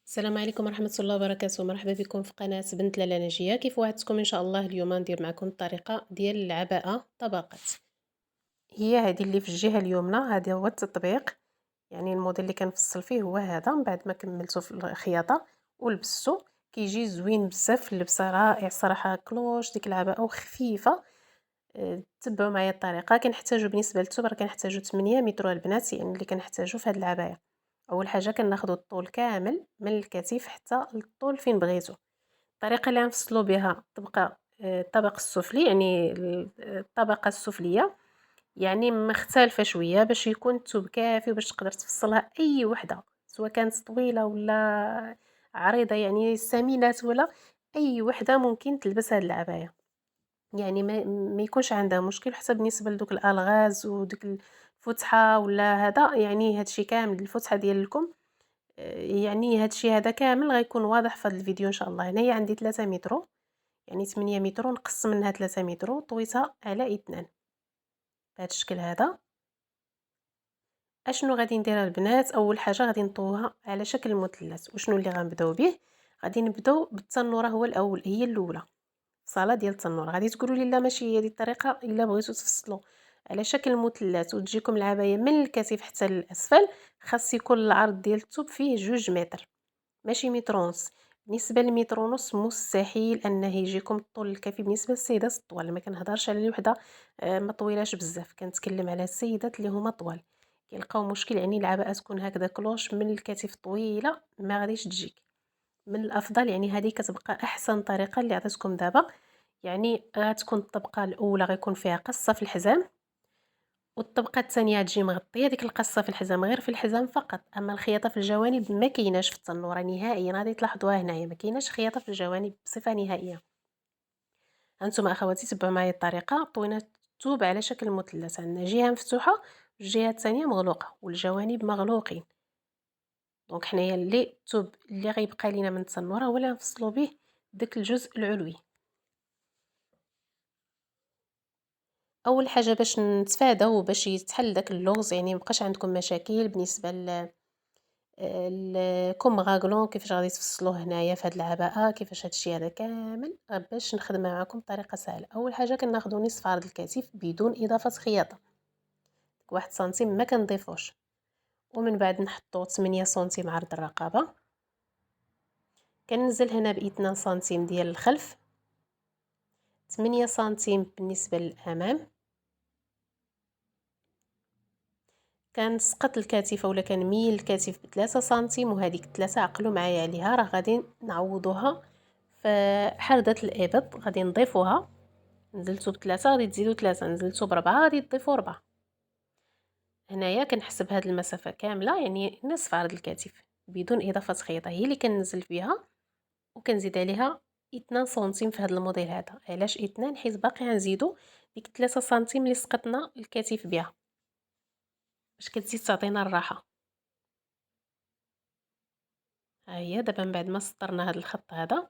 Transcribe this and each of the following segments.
السلام عليكم ورحمة الله وبركاته، مرحبا بكم في قناة بنت لالا نجية. كيف وعدتكم إن شاء الله اليوم ندير معكم الطريقة ديال العباءة طبقات. هي هذه اللي في الجهة اليمنى، هذا هو التطبيق، يعني الموديل اللي كنفصل فيه هو هذا. من بعد ما كملته في الخياطة ولبستو كيجي زوين بزاف في اللبسة، رائع صراحة. كلوش ديك العباءة وخفيفة. تبعوا معايا الطريقة. كنحتاجو بالنسبة للثوب راه كنحتاجو 8 متر البنات، يعني اللي كنحتاجو في هاد العباية. اول حاجه كناخذوا الطول كامل من الكتف حتى الطول فين بغيتو. الطريقه اللي غنفصلوا بها تبقى الطبق السفلي، يعني الطبقه السفليه، يعني مختلفه شويه باش يكون الثوب كافي وباش تقدر تفصلها اي وحده، سواء كانت طويله ولا عريضه، يعني سمينات ولا اي وحده ممكن تلبس هاد العبايه. يعني ما يكونش عندها مشكل حتى بالنسبة لدوك الألغاز وديك الفتحة ولا هذا، يعني هادشي كامل الفتحة ديال يعني هادشي هذا كامل غيكون واضح في هاد الفيديو إن شاء الله. هنايا عندي 3 مترو، يعني 8 مترو نقص منها 3 مترو طويتها على 2 بهاد الشكل هذا. اشنو غادي ندير البنات؟ اول حاجه غادي نطويها على شكل مثلث. وشنو اللي غنبداو به؟ غادي نبداو بالتنوره، هو الاول، هي الاولى، صاله ديال التنور. غادي تقولوا لي لا ماشي هي دي الطريقه الا بغيتو تفصلوا على شكل مثلث وتجيكم العبايه من الكتف حتى للاسفل. خاص يكون العرض ديال الثوب فيه 2 متر، ماشي متر ونص. بالنسبه لمتر ونص مستحيل انه يجيكم الطول الكافي بالنسبه للسيدات الطوال. ما كنهضرش على الوحده ما طويلاش بزاف، كنتكلم على السيدات اللي هما طوال كيلقاو مشكل. يعني العباءه تكون هكذا كلوش من الكتف طويله ما غاديش تجيك. من الافضل يعني هذه كتبقى احسن طريقه اللي عطيتكم دابا. يعني غتكون الطبقه الاولى غيكون فيها قصه في الحزام، والطبقه الثانيه تجي مغطيه ديك القصه في الحزام غير في الحزام فقط. اما الخياطه في الجوانب ما كايناش في التنوره نهائيا، غادي تلاحظوها هنايا ما كايناش خياطه في الجوانب بصفه نهائيه. هانتوما اخواتي تبعوا معايا الطريقه. طوينا الثوب على شكل مثلث، عندنا جهه مفتوحه والجهه الثانيه مغلوقه والجوانب مغلوقين. دونك حنايا اللي الثوب اللي غيبقى لينا من التنوره هو اللي غنفصلوا به داك الجزء العلوي. اول حاجه باش نتفاداو باش يتحل داك اللغز، يعني مبقاش عندكم مشاكل بالنسبه لكم غاغلون كيفاش غادي تفصلوه هنايا في هاد العباءه، كيفاش هادشي هذا كامل باش نخدمها معكم بطريقه سهله. اول حاجه كناخذوا نصف عرض الكتف بدون اضافه خياطه، 1 سنتيم ما كنضيفوش. ومن بعد نحطو 8 سنتيم عرض الرقبه. كننزل هنا ب 2 سنتيم ديال الخلف، 8 سنتيم بالنسبه للامام. كنسقط الكتيفه ولا كنميل الكتف ب3 سنتيم، وهذيك 3 عقلوا معايا عليها، راه غادي نعوضوها في حردة الابط. غادي نضيفوها، نزلتو ب3 غادي تزيدو 3، نزلتو ب4 غادي تضيفو 4. هنايا كنحسب هاد المسافه كامله، يعني نصف عرض الكتف بدون اضافه خياطه هي اللي كننزل بها، وكنزيد عليها 2 سنتيم في هذا الموديل هذا. علاش 2؟ حيت باقي غنزيدو ديك 3 سنتيم اللي سقطنا الكتف بها باش كتزيد تعطينا الراحه. ها هي دابا من بعد ما سطرنا هذا الخط هذا،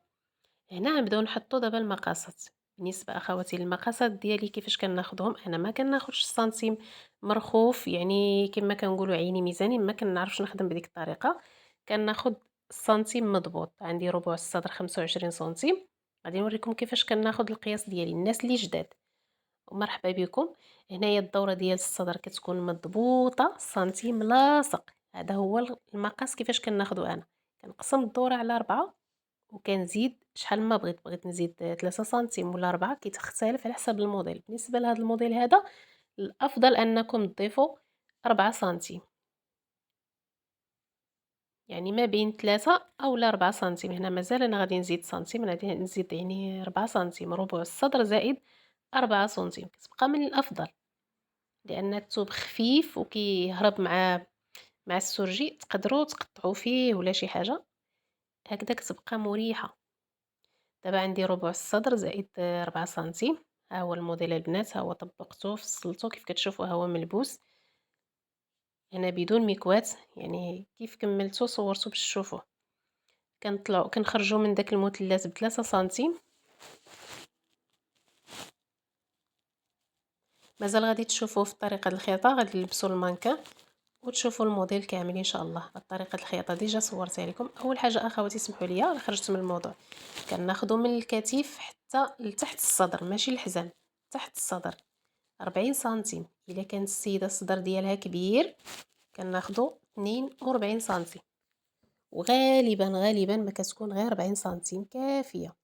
هنا غنبداو نحطو دابا المقاسات. بالنسبه اخواتي المقاسات ديالي كيفاش كناخذهم؟ انا ما كناخذش السنتيم مرخوف، يعني كما كنقولوا عيني ميزاني، ما كنعرفش نخدم بديك الطريقه. كناخذ السنتيم مضبوط. عندي ربع الصدر 25 سنتيم. غادي نوريكم كيفاش كناخذ القياس ديالي الناس اللي جداد، ومرحبا بكم. هنايا الدوره ديال الصدر كتكون مضبوطه سنتيم لاصق. هذا هو المقاس كيفاش كناخذو. انا كنقسم الدوره على 4 وكنزيد شحال ما بغيت نزيد 3 سنتيم ولا 4، كيتختلف على حسب الموديل. بالنسبه لهذا الموديل هذا الافضل انكم تضيفوا 4 سنتيم، يعني ما بين 3 او 4 سنتيم. هنا مازال انا غادي نزيد سنتيم، انا غادي نزيد يعني 4 سنتيم، ربع الصدر زائد 4 سنتيم كتبقى من الافضل، لان الثوب خفيف وكيهرب مع السرجي، تقدروا تقطعوا فيه ولا شي حاجه هكذا كتبقى مريحه. دابا عندي ربع الصدر زائد 4 سنتيم. ها هو الموديل البنات، ها هو طبقته فصلته كيف كتشوفوا، ها هو ملبوس هنا بدون مكواة، يعني كيف كملته صورته باش تشوفوه. كنطلعوا كنخرجوا من داك المثلث ب3 سنتيم. مازال غادي تشوفوه في طريقه الخياطه. غادي نلبسوا المانكا وتشوفوا الموديل كامل ان شاء الله. بطريقه الخياطه ديجا صورتها لكم. اول حاجه اخواتي اسمحوا لي خرجت من الموضوع، كناخذوا من الكتف حتى لتحت الصدر، ماشي الحزام، تحت الصدر 40 سنتيم. الا كانت السيده الصدر ديالها كبير كناخذوا 42 سنتيم، وغالبا ما كتكون غير 40 سنتيم كافيه،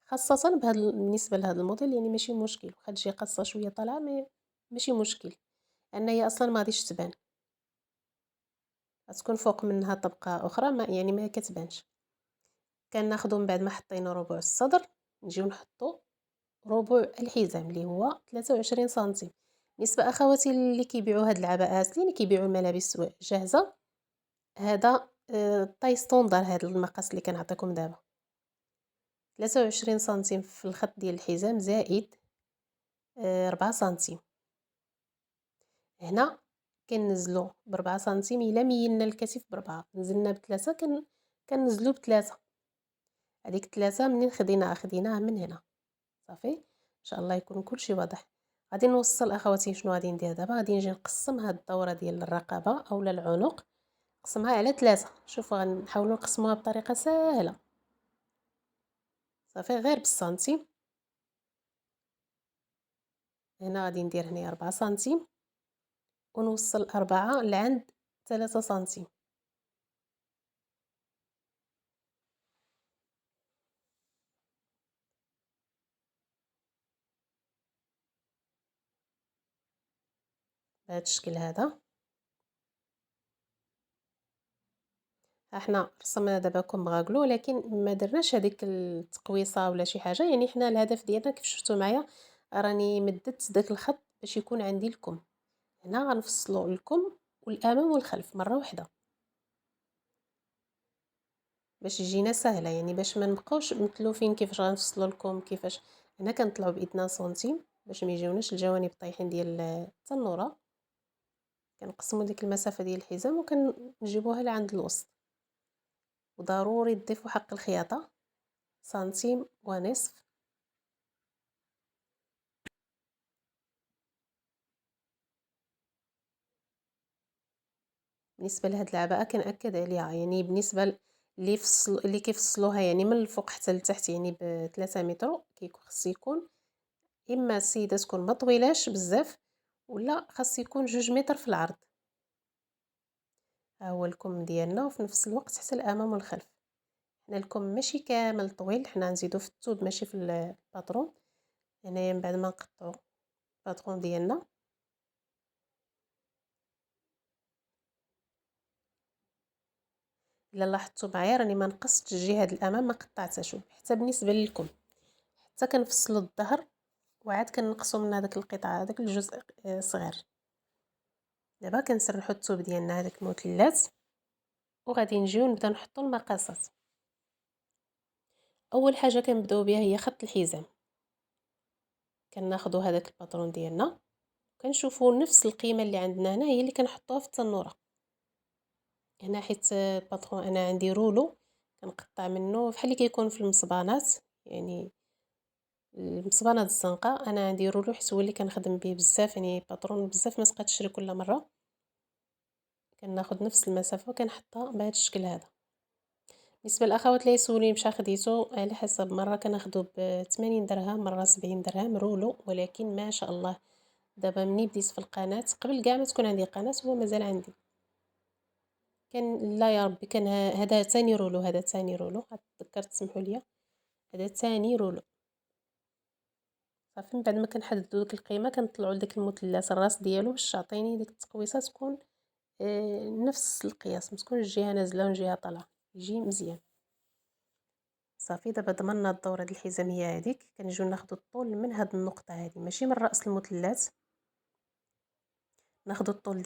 خاصه بالنسبه لهذا الموديل. يعني ماشي مشكل، واخا تجي قصه شويه طالعه ماشي مشكل، لان هي اصلا ما غاديش تبان، غتكون فوق منها طبقه اخرى ما كتبانش. كناخذوا من بعد ما حطينا ربع الصدر نجيو نحطوا ربع الحزام اللي هو 23 سنتيم. بالنسبه اخواتي اللي كيبيعوا هاد العباءات، اللي كيبيعوا الملابس جاهزه، هذا طاي ستوندار. هذا المقاس اللي كنعطيكم دابا 23 سنتيم في الخط ديال الحزام زائد 4 سنتيم. هنا كنزلو ب4 سنتيم. الا ميلنا الكتف ب4 نزلنا ب3 كنزلو ب3. هذيك 3 منين خديناها من هنا صافي. ان شاء الله يكون كلشي واضح. غادي نوصل اخواتي شنو غادي ندير دابا، غادي نجي نقسم هاد الدوره ديال الرقبه اولا العنق، نقسمها على 3. شوفوا غنحاولوا نقسموها بطريقه سهله صافي، غير بالسنتيم. هنا غادي ندير هنا 4 سنتيم ونوصل 4 لعند 3 سنتيم. بهذا الشكل هذا. احنا رسمنا دابا كوم بغاكلو، ولكن ما درناش هذيك التقويصه ولا شي حاجه. يعني حنا الهدف ديالنا كيف شفتوا معايا راني مددت داك الخط باش يكون عندي الكم. هنا غنفصلوا الكم والامام والخلف مره واحده باش يجينا سهله، يعني باش ما نبقاوش متلوفين كيفاش غنفصلوا الكم كيفاش. هنا كنطلعوا بايدنا سنتيم باش ما يجيوناش الجوانب طايحين ديال التنوره. كنقسموا ديك المسافه ديال الحزام وكنجيبوها لعند الوسط. وضروري تضيفوا حق الخياطه سنتيم ونصف. بالنسبه لهاد العباءه كنأكد عليها، يعني بالنسبه اللي كيفصلوها يعني من الفوق حتى لتحت يعني ب3 متر، خص يكون اما السيده تكون ما طويلاش بزاف ولا خاص يكون 2 متر في العرض. ها هو الكم ديالنا، وفي نفس الوقت حتى الامام والخلف. حنا الكم ماشي كامل طويل، حنا نزيدو في الثوب ماشي في الباترون. هنايا من بعد ما نقطعو الباترون ديالنا الا لاحظتوا معايا راني ما نقصتش الجهه ديال الامام، ما قطعتهاش. حتى بالنسبه للكم حتى كنفصلوا الظهر وعاد كنقصوا من هذاك القطعه، هذاك الجزء صغير. دابا كنسرحوا الثوب ديالنا هذاك المثلث وغادي نجيو نبداو نحطوا المقاسات. اول حاجه كنبداو بها هي خط الحزام. كناخذوا هذاك الباترون ديالنا كنشوفوا نفس القيمه اللي عندنا هنا هي اللي كنحطوها في التنوره. هنا حيت الباترون انا عندي رولو كنقطع منه بحال اللي كيكون في المصبانات، يعني المصبانات الزنقاء. انا عندي رولو حيت هو اللي كنخدم به بزاف، يعني باترون بزاف ما تبقى تشري كل مره. كناخذ نفس المسافه وكنحطها بهذا الشكل هذا. بالنسبه للاخوات اللي يسولوني بشحال خديتو، على حسب، مره كناخذو ب80 درهم، مره 70 درهم رولو. ولكن ما شاء الله دابا مني بديت في القناه، قبل كاع ما تكون عندي قناه هو مازال عندي. كان لا يا ربي كان هذا ثاني رولو، هذا ثاني رولو، تذكرت سمحوا لي، هذا ثاني رولو. صافي من بعد ما كنحددوا ديك القيمه كنطلعوا لداك المثلث الراس ديالو باش تعطيني ديك التقويصه تكون نفس القياس، ما تكونش جهه نازله وجهه طالعه، يجي مزيان. صافي دابا ضمننا الدوره ديال الحزام هي هذيك. كنجيو ناخذوا الطول من هاد النقطه هذه، ماشي من راس المثلث، ناخذوا الطول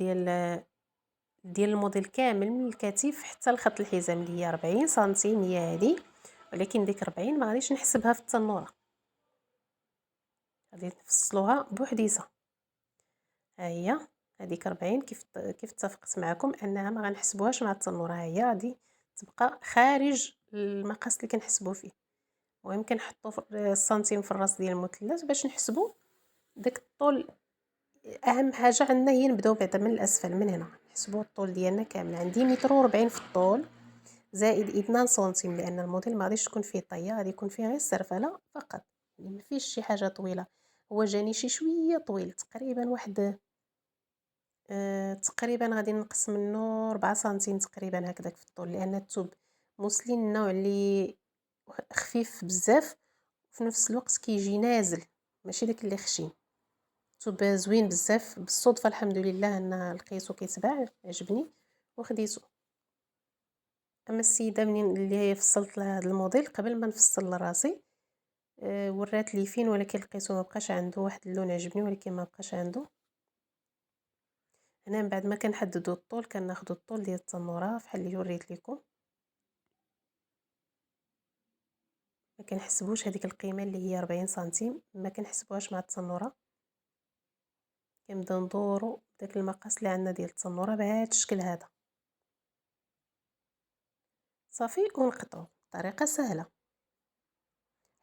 ديال الموديل كامل من الكتف حتى لخط الحزام اللي هي 40 سنتيم هي هذه. ولكن ديك 40 ما غاديش نحسبها في التنوره، غادي نفصلوها بوحديتها. ها هي هذيك 40 كيف اتفقت معكم انها ما غنحسبوهاش مع التنوره، ها هي غادي تبقى خارج المقاس اللي كنحسبوا فيه. المهم كنحطوا السنتيم في الراس ديال المثلث باش نحسبوا داك الطول. اهم حاجه عندنا هي نبداو بعدا من الاسفل، من هنا نحسبوا الطول ديالنا كامل. عندي 140 في الطول زائد 2 سنتيم، لان الموديل ما غاديش تكون فيه طيه، غادي يكون فيه غير السرفله فقط، يعني ما فيش شي حاجه طويله. هو جاني شي شويه طويل، تقريبا واحد تقريبا غادي نقص منه 4 سنتيم تقريبا هكذاك في الطول، لان الثوب موسلين النوع اللي خفيف بزاف وفي نفس الوقت كيجي نازل، ماشي داك اللي خشين. ثوب زوين بزاف، بالصدفه الحمد لله ان لقيتو كيتباع عجبني وخديتو. اما السيده منين اللي هي فصلت لها هذا الموديل قبل ما نفصل لراسي، ورات لي فين، ولكن لقيتو ما بقاش عنده واحد اللون عجبني، ولكن ما بقاش عنده. هنا من بعد ما كنحددوا الطول كناخذوا الطول ديال التنوره بحال اللي وريت لكم، ما كنحسبوش هذيك القيمه اللي هي 40 سنتيم، ما كنحسبوهاش مع التنوره. كنبداو ندورو داك المقاس اللي عندنا ديال التنوره بهذا الشكل هذا صافي، ونقطعو بطريقه سهله.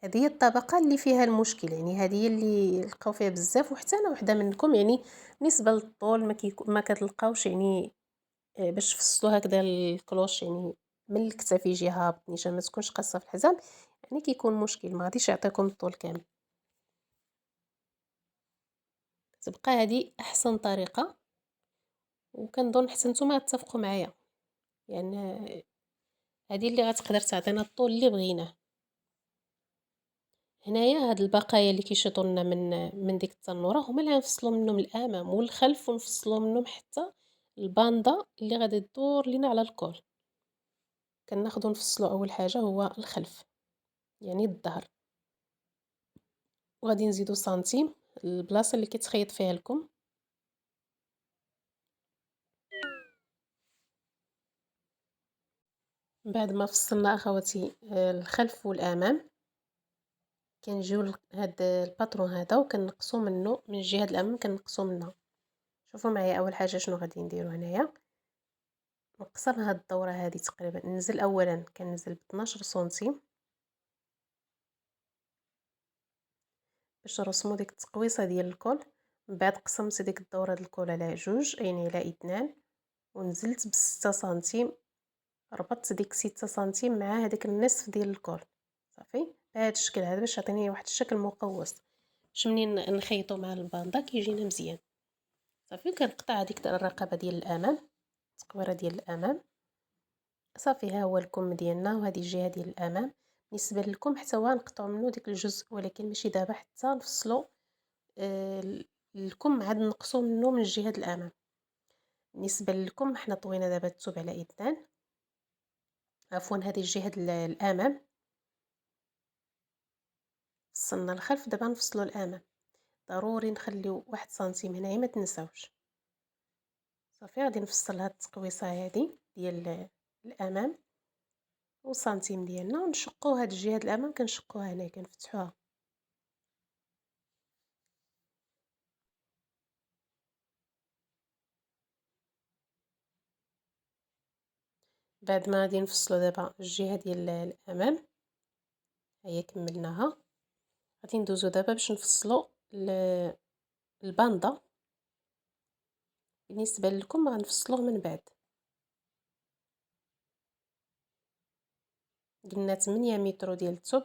هذه هي الطبقه اللي فيها المشكل، يعني هذه هي اللي لقاو فيها بزاف، وحتى انا وحده منكم يعني بالنسبه للطول ما كتلقاوش يعني باش تفصلوا هكذا الكلوش، يعني من الكتاف يجي هابط نيشان ما تكونش قاصه في الحزام، يعني كيكون مشكل، ما غاديش يعطيكم الطول كامل. تبقى هذه احسن طريقه، وكنظن حتى نتوما تتفقوا معايا، يعني هذه اللي غتقدر تعطينا الطول اللي بغيناه. هنايا هاد البقايا اللي كيشيطوا لنا من ديك التنوره هما اللي غنفصلوا منهم الامام والخلف، ونفصلوا منهم حتى الباندا اللي غادي تدور لينا على الكول. كناخذوا نفصلوا اول حاجه هو الخلف، يعني الظهر، وغادي نزيدو سنتيم البلاصه اللي كيتخيط فيها لكم. بعد ما فصلنا اخواتي الخلف والامام، كنجيو هاد الباترون هذا وكنقصوا منه من الجهه الامام، كنقصوا منها. شوفوا معايا اول حاجه شنو غادي نديرو هنايا. نقصر هاد الدوره هذه تقريبا، ننزل اولا كننزل ب 12 سنتيم باش نرسمو ديك التقويصه ديال الكول. من بعد قسمت ديك الدوره ديال الكول على جوج، يعني على 2، ونزلت ب6 سنتيم، ربطت ديك 6 سنتيم مع هذيك النصف ديال الكول صافي بهذا الشكل هذا باش يعطيني واحد الشكل مقوس، باش منين نخيطو مع الباندا كيجينا مزيان صافي. كنقطع هذيك الرقبه ديال الامام، التقويره ديال الامام صافي. ها هو الكم ديالنا وهذه الجهه ديال الامام. بالنسبه للكم حتى هو نقطعوا منه ديك الجزء، ولكن ماشي دابا، حتى نفصلوا الكم عاد نقصوا منه من الجهه الامام. بالنسبه للكم حنا طوينا دابا الثوب على اثنان، عفوا هذه الجهه الامام فصلنا الخلف، دابا نفصلوا الامام. ضروري نخليو 1 سنتيم هنايا ما تنساوش صافي. غادي نفصل هاد التقويصه هذه ديال الامام وسنتيم ديالنا، ونشقوا هاد الجهه الامام، كنشقوها هنا كنفتحوها. بعد ما غادي نفصلوا دابا الجهه ديال الامام هي كملناها، غادي ندوزو دابا باش نفصلوا الباندا. بالنسبه لكم غنفصلوه من بعد، قلنا 8 متر ديال الثوب،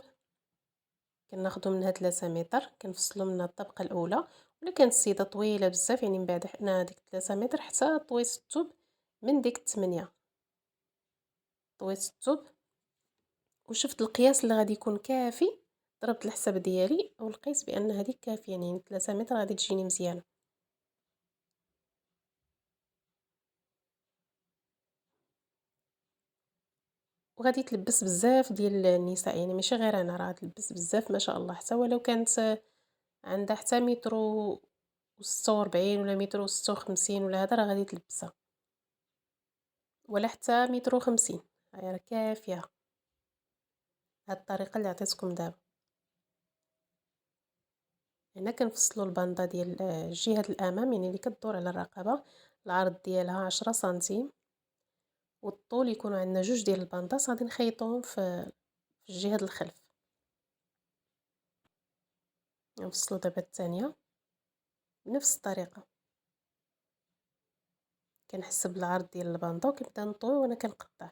كناخذوا منها 3 متر كنفصلوا منها الطبقه الاولى. ولا كانت السيده طويله بزاف، يعني من بعد حنا ديك 3 متر حتى طويت الثوب من ديك 8، طويت الثوب وشفت القياس اللي غادي يكون كافي، ضربت الحساب ديالي ولقيت بان هذيك كافيه، يعني 3 متر غادي تجيني مزيانه. وغادي تلبس بزاف ديال النساء، يعني ماشي غير انا، راه تلبس بزاف ما شاء الله، حتى ولو كانت عندها حتى متر و46 ولا متر و56 ولا هذا، راه غادي تلبسها، ولا حتى متر و50، هي راه كافيه. هاد الطريقه اللي عطيتكم دابا. هنا كنفصلوا الباندا ديال الجهه الامام، يعني اللي كتدور على الرقبه، العرض ديالها 10 سنتيم، والطول يكونوا عندنا جوج ديال البانداس، غادي نخيطوهم في الجهه الخلف. نفصلوا دابا الثانيه بنفس الطريقه. كنحس بالعرض ديال الباندا وكنبدا نطوي وانا كنقطع.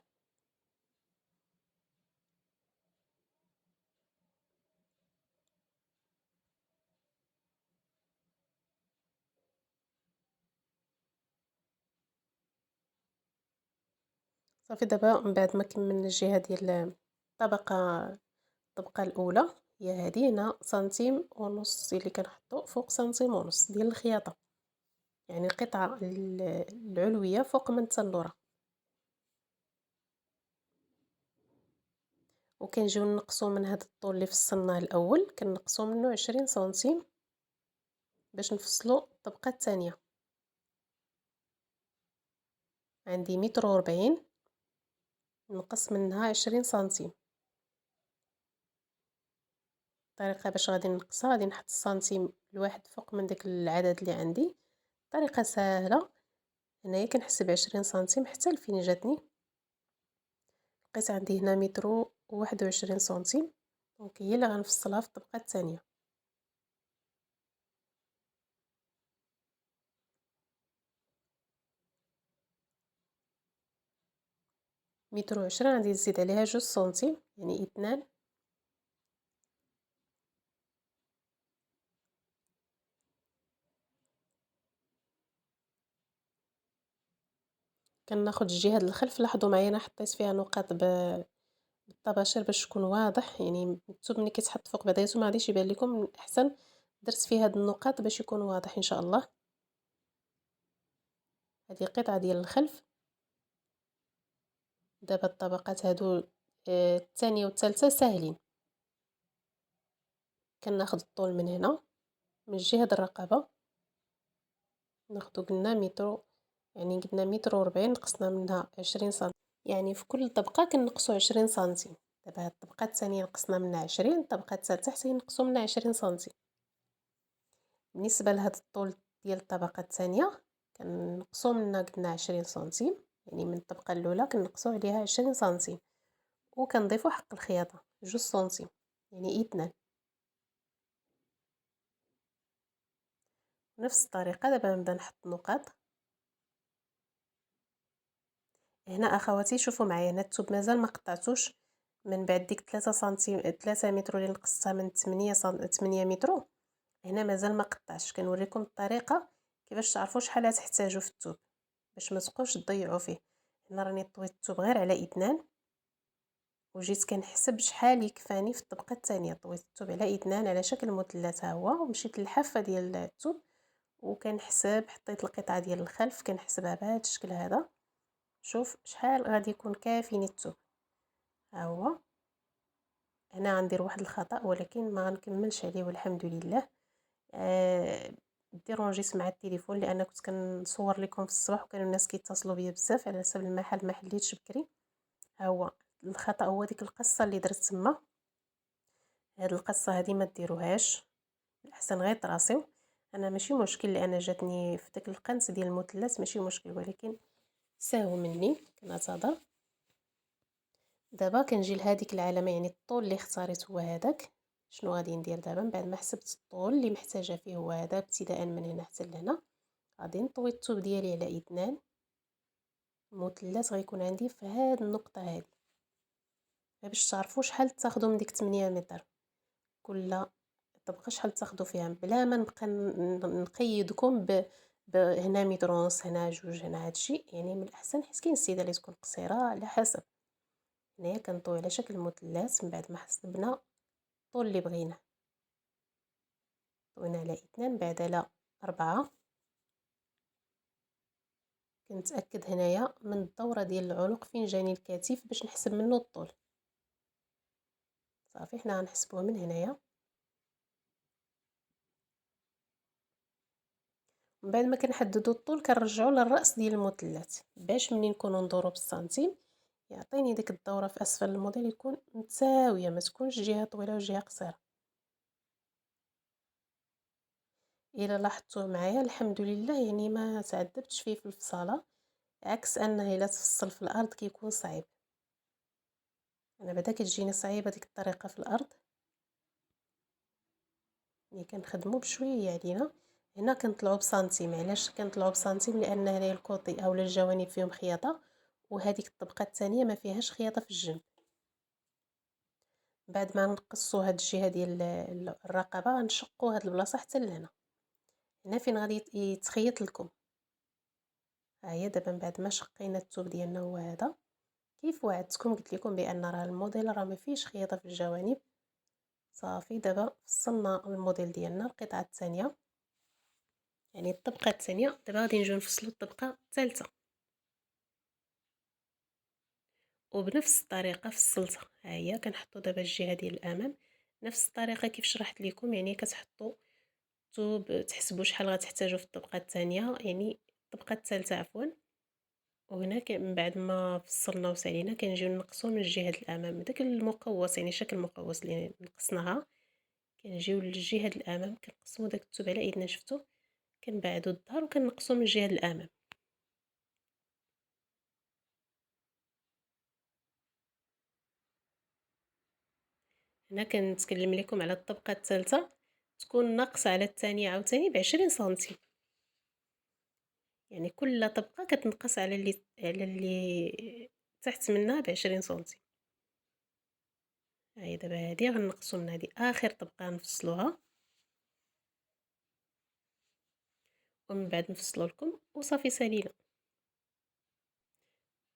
صافي دابا من بعد ما كملنا الجهه ديال الطبقه الاولى هي هذه، هنا سنتيم ونص اللي كنحطو فوق سنتيم ونص ديال الخياطه، يعني القطعه العلويه فوق من التنوره. وكنجيو نقصو من هذا الطول اللي فصلناه الاول، كنقصو منه 20 سنتيم باش نفصلو الطبقه الثانيه. عندي 140 نقص منها 20 سنتيم. الطريقه باش غادي نقصها، غادي نحط السنتيم الواحد فوق من داك العدد اللي عندي. طريقه سهله. هنايا كنحسب 20 سنتيم حتى لفين جاتني. لقيت عندي هنا 121 سنتيم، دونك هي اللي غنفصلها في الطبقه الثانيه. 120 غادي نزيد عليها 2 سنتيم، يعني 2. كناخد الجهه ديال الخلف، لاحظوا معايا انا حطيت فيها نقاط بالطباشير باش يكون واضح، يعني الثوب ملي كيتحط فوق بعضياتو ما غاديش يبان لكم. احسن درت فيه هاد النقاط باش يكون واضح ان شاء الله. هذه قطعه ديال الخلف. دابا الطبقات هادو الثانيه والثالثه ساهلين. كناخد الطول من هنا من جهه الرقبه، ناخدو قلنا متر، يعني قلنا 140 نقصنا منها 20 سنتيم، يعني في كل طبقه كنقصو 20 سنتيم. دابا هاد الطبقه الثانيه نقصنا منها 20، الطبقه الثالثه حتى نقصو منها 20 سنتيم. بالنسبه لهاد الطول ديال الطبقه الثانيه كنقصو منها قلنا 20 سنتيم، يعني من الطبقه الاولى كنقصو عليها 20 سنتيم، وكنضيفو حق الخياطه 2 سنتيم، يعني 2. نفس الطريقه دابا نبدا نحط نقاط. هنا اخواتي شوفوا معايا، هنا الثوب مازال ما قطعتوش من بعد ديك 3 سنتيم 3 متر اللي نقصتها من 8 متر. هنا مازال ما قطعش. كنوريكم الطريقه كيفاش تعرفوا شحال غتحتاجوا في الثوب باش ما تبقاوش تضيعوا فيه. هنا راني طويت الثوب غير على 2، وجيت كنحسب شحال يكفاني في الطبقه الثانيه. طويت الثوب على 2 على شكل مثلث ها هو، ومشيت للحافه ديال الثوب وكنحسب. حطيت القطعه ديال الخلف كنحسبها بهذا الشكل هذا. شوف شحال غادي يكون كافيني الثوب. ها هو. هنا غندير واحد الخطأ ولكن ما غنكملش عليه والحمد لله. ديرونجيت مع التليفون لان كنت كنصور لكم في الصباح وكانوا الناس كيتصلوا بيا بزاف على حساب المحل ما حليتش بكري. ها هو الخطأ، هو ديك القصه اللي درت تما. هاد القصه هذه ما ديروهاش، الاحسن غير تراصيو. انا ماشي مشكل لان جاتني في داك القنت ديال المثلث ماشي مشكل، ولكن ساهو مني كنعتذر. دابا كنجي لهاديك العلامه، يعني الطول اللي اختاريت هو هذاك. شنو غادي ندير دابا من بعد ما حسبت الطول اللي محتاجه فيه هو هذا ابتداء من هنا حتى لهنا؟ غادي نطوي الثوب ديالي على 2 مثلث غيكون عندي في هاد النقطه هذه، باش تعرفوا شحال تاخذوا من ديك 8 متر كل طبقه، شحال تاخذوا فيها بلا ما نبقى نقيدكم هنا متر ونص هنا 2 هنا هادشي. يعني من الاحسن حيت كاين السيده اللي تكون قصيره على حسب. هنايا كنطوي على شكل مثلث من بعد ما حسبنا الطول اللي بغينا. طوينا على 2 بعد على 4. كنتأكد هنايا من الدورة ديال العنق فين جاني الكتف باش نحسب منه الطول. صافي حنا غنحسبوه من هنايا. من بعد ما كنحددوا الطول كنرجعوا للراس ديال المثلث باش ملي نكونوا ندورو بالسنتيم يعطيني ديك الدوره في اسفل الموديل يكون متساويه، ما تكونش جهه طويله وجهه قصيره. الا لاحظتوا معايا الحمد لله يعني ما تعذبتش فيه في الفصاله، عكس انه الا تفصل في الارض كيكون صعيب. انا بعدا كتجيني صعيبه ديك الطريقه في الارض، ملي كنخدموا بشويه علينا. هنا كنطلعو بسنتيم. علاش كنطلعو بسنتيم؟ لان هنايا الكوطي اولا الجوانب فيهم خياطه، وهذيك الطبقه الثانيه ما فيهاش خياطه في الجنب. بعد ما نقصوا هاد الجهه ديال الرقبه غنشقوا هاد البلاصه حتى لهنا. هنا فين غادي يتخيط لكم. ها هي دابا من بعد ما شقينا الثوب ديالنا هو هذا. كيف وعدتكم قلت لكم بان راه الموديل راه ما فيهش خياطه في الجوانب. صافي دابا فصلنا الموديل ديالنا. القطعه الثانيه يعني الطبقه الثانيه، دابا غادي نجيو نفصلوا الطبقه الثالثه وبنفس الطريقه فصلتها. ها هي كنحطوا دابا الجهه ديال الامام نفس الطريقه كيف شرحت لكم. يعني كتحطوا الثوب تحسبوا شحال غتحتاجوا في الطبقه الثانيه، يعني الطبقه الثالثه عفوا. وهنا من بعد ما فصلنا وسالينا كنجيو نقصوا من الجهه الامام داك المقوس، يعني شكل المقوس اللي نقصناها. كنجيو للجهه الامام كنقسموا داك الثوب على ايدنا، شفتوا؟ كنبعدوا الظهر وكنقصوا من الجهه الامام. هنا كنتكلم لكم على الطبقه الثالثه، تكون ناقصه على الثانيه عاوتاني ب20 سنتيم. يعني كل طبقه كتنقص على اللي تحت منها ب20 سنتيم. هاي دابا هادي غنقصوا من هادي اخر طبقه نفصلوها، ومن بعد نفصلوا لكم وصافي سالينا.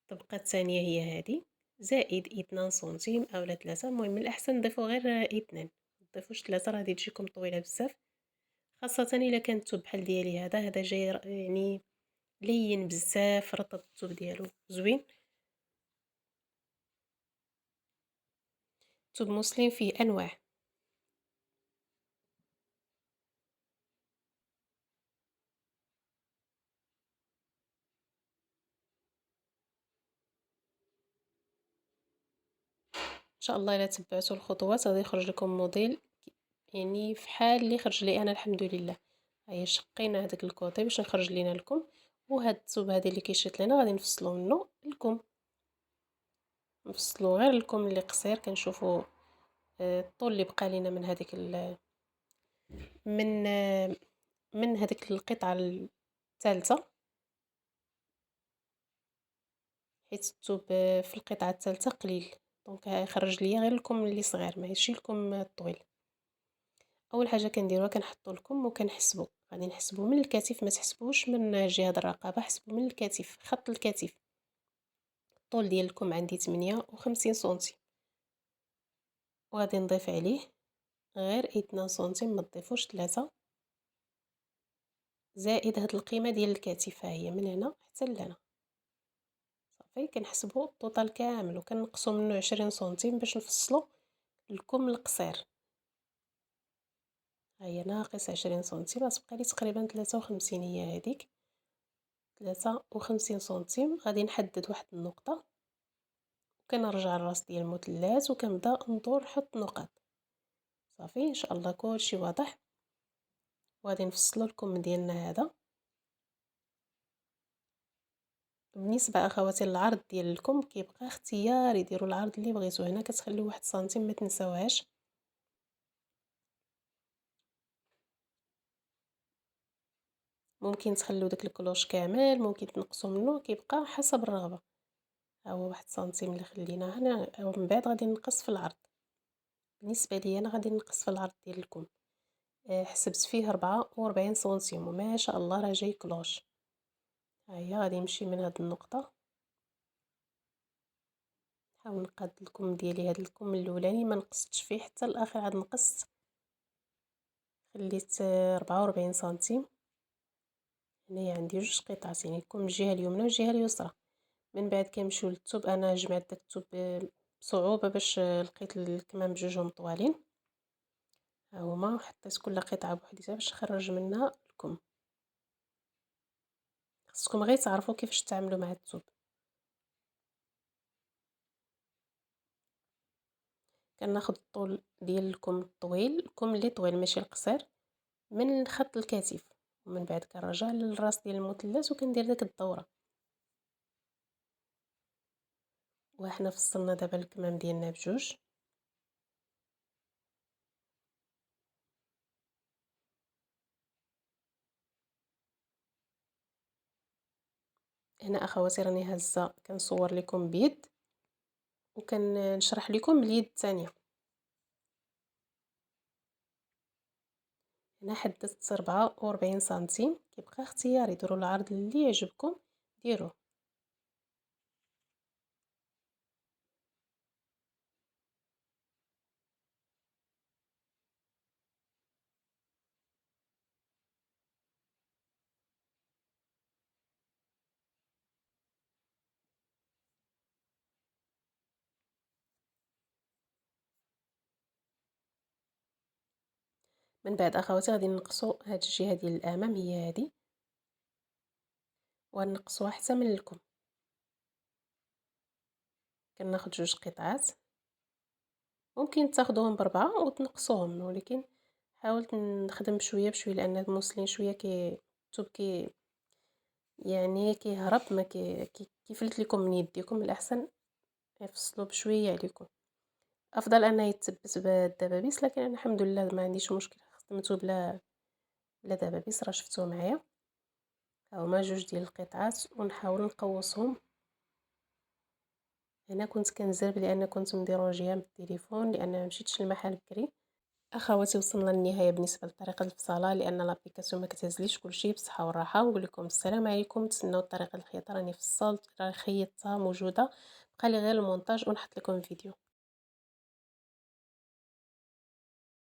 الطبقه الثانيه هي هذه زائد 2 سنتيم اولا 3. المهم الاحسن نضيفوا غير 2، متضيفوش 3 راه غادي تجيكم طويله بزاف، خاصه الا كان الثوب بحال ديالي هذا جاي يعني لين بزاف، رطب الثوب ديالو زوين. ثوب مسلم فيه انواع. ان شاء الله الا تبعتوا الخطوات غادي يخرج لكم موديل يعني في حال اللي خرج لي انا الحمد لله. هيا شقينا هذاك الكوطي باش نخرج لينا لكم، وهاد الثوب هذا اللي كيشيط لنا غادي نفصلوا منه الكم. نفصلوا غير الكم اللي قصير. كنشوفوا الطول اللي بقى لينا من هذيك من من هذيك القطعه الثالثه، حيت الثوب في القطعه الثالثه قليل، دونك يخرج ليا غير الكم اللي صغير ماشي الكم الطويل. اول حاجه كنديروها كنحطوا الكم وكنحسبوا. غادي نحسبوا من الكتف، ما تحسبوش من جهه الرقبه، حسبوا من الكتف، خط الكتف. الطول ديال الكم عندي 58 سنتيم، وغادي نضيف عليه غير 2 سنتيم، ما تضيفوش 3، زائد هاد القيمه ديال الكتف. ها هي من هنا حتى لهنا. صافي كنحسبوا الطوطال كامل وكنقصوا منه 20 سنتيم باش نفصلوا الكم القصير. ها هي ناقص 20 سنتيم، غتبقى لي تقريبا 53. هي هذيك 53 سنتيم. غادي نحدد واحد النقطه وكنرجع الراس ديال المثلث وكنبدا ندور نحط نقط. صافي ان شاء الله كلشي واضح. وغادي نفصلوا الكم ديالنا هذا. بالنسبه اخواتي للعرض ديال الكم كيبقى اختياري، ديروا العرض اللي بغيتو. هنا كتخليو 1 سنتيم ما تنساوهاش. ممكن تخليو داك الكلوش كامل، ممكن تنقصوا منه، كيبقى حسب الرغبه. ها هو 1 سنتيم اللي خليناه هنا، ومن بعد غادي نقص في العرض. بالنسبه لي انا غادي نقص في العرض ديال الكم. حسبت فيه 44 سنتيم وما شاء الله راه جاي كلوش. ها هي غادي نمشي من هاد النقطه، نحاول نقاد الكم ديالي. هاد الكم الاولاني ما نقصتش فيه حتى الاخر، عاد نقصت خليت 44 سنتيم. هنايا عندي جوج قطعات، يعني الكم الجهه اليمنى والجهه اليسرى. من بعد كنمشيو للثوب. انا جمعت داك الثوب بصعوبه باش لقيت الكمام بجوجهم طوالين. ها هما حطيت كل قطعه بوحديتها باش نخرج منها الكم. خصكم غير تعرفوا كيفاش تعاملوا مع الثوب. كناخذ الطول ديال الكم الطويل، الكم اللي طويل ماشي القصير، من خط الكتف، ومن بعد كنرجع للراس ديال المثلث وكندير ديك الدوره. وحنا فصلنا دابا الكمام ديالنا بجوج. هنا اخواتي راني هازه كنصور لكم بيد وكنشرح لكم باليد الثانيه. هنا حددت 44 سنتيم، كيبقى اختياري، ديروا العرض اللي يعجبكم ديروه. من بعد اخواتي غادي نقصوا هاد الجهه ديال الامام، هي هادي، وغنقصوها حتى من الكم. كناخد جوج قطعات، ممكن تاخدوهم بربعة وتنقصوهم، ولكن حاولت نخدم بشويه بشويه لان هاد الموسلين شويه الثوب يعني كيهرب، ما كيفلت لكم من يديكم. الاحسن يفصلوا بشويه عليكم، افضل انه يتثبت بالدبابيس، لكن انا الحمد لله ما عنديش مشكل، خدمته بلا دبابيس. راه شفتوه معايا، هما جوج ديال القطعات ونحاول نقوسهم. هنا كنت كنزرب لان كنت مديرونجيه من التليفون لان ما مشيتش المحل بكري. اخواتي وصلنا للنهايه بالنسبه لطريقه الفصاله، لان لابليكاسيون ما كتهزليش كلشي بصحه والراحه. نقول لكم السلام عليكم، تسناو طريقه الخياطه راني فصلت، راه خيطتها موجوده، بقى لي غير المونتاج ونحط لكم فيديو.